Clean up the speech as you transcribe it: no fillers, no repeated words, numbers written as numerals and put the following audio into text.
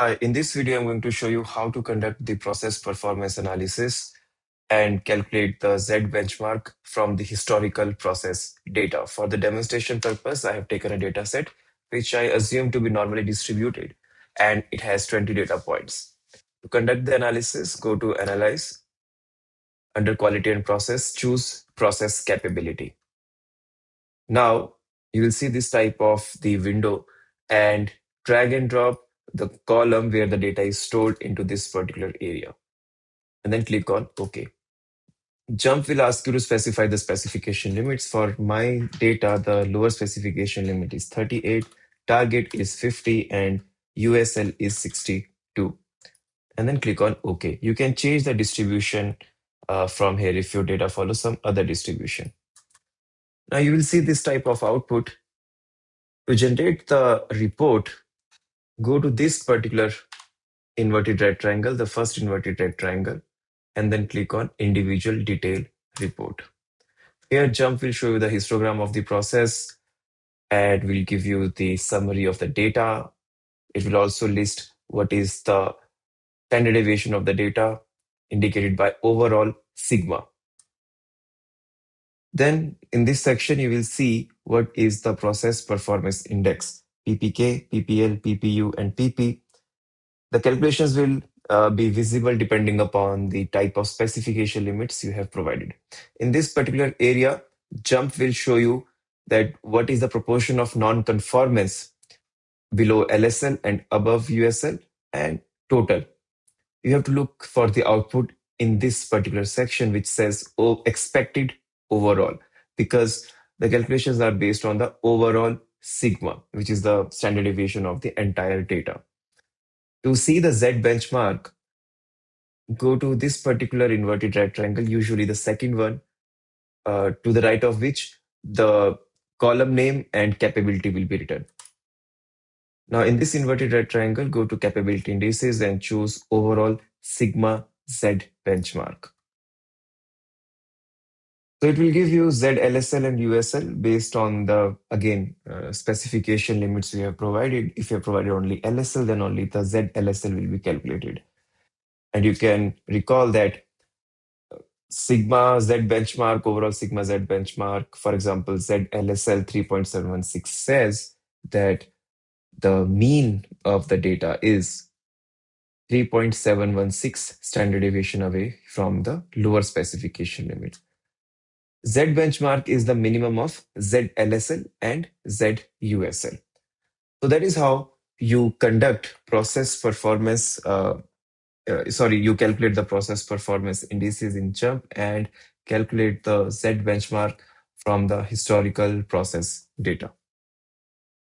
In this video, I'm going to show you how to conduct the process performance analysis and calculate the Z benchmark from the historical process data. For the demonstration purpose, I have taken a data set which I assume to be normally distributed, and it has 20 data points. To conduct the analysis, go to Analyze. Under Quality and Process, choose Process Capability. Now, you will see this type of the window and drag and drop the column where the data is stored into this particular area. And then click on OK. JMP will ask you to specify the specification limits. For my data, the lower specification limit is 38, target is 50, and USL is 62. And then click on OK. You can change the distribution from here if your data follows some other distribution. Now you will see this type of output. To generate the report, go to this particular inverted right triangle, the first inverted right triangle, and then click on individual detail report. Here, JMP will show you the histogram of the process and will give you the summary of the data. It will also list what is the standard deviation of the data indicated by overall sigma. Then in this section, you will see what is the process performance index, PPK, PPL, PPU, and PP. The calculations will be visible depending upon the type of specification limits you have provided. In this particular area, JMP will show you that what is the proportion of non-conformance below LSL and above USL and total. You have to look for the output in this particular section which says expected overall, because the calculations are based on the overall sigma, which is the standard deviation of the entire data. To see the Z benchmark, go to this particular inverted right triangle, usually the second one, to the right of which the column name and capability will be written. Now in this inverted right triangle, go to capability indices and choose overall sigma Z benchmark. So it will give you Z LSL and USL based on the, again, specification limits we have provided. If you have provided only LSL, then only the Z LSL will be calculated. And you can recall that sigma Z benchmark, overall sigma Z benchmark, for example, Z LSL 3.716 says that the mean of the data is 3.716 standard deviation away from the lower specification limit. Z benchmark is the minimum of Z LSL and Z USL. So that is how you conduct process performance. You calculate the process performance indices in JMP and calculate the Z benchmark from the historical process data.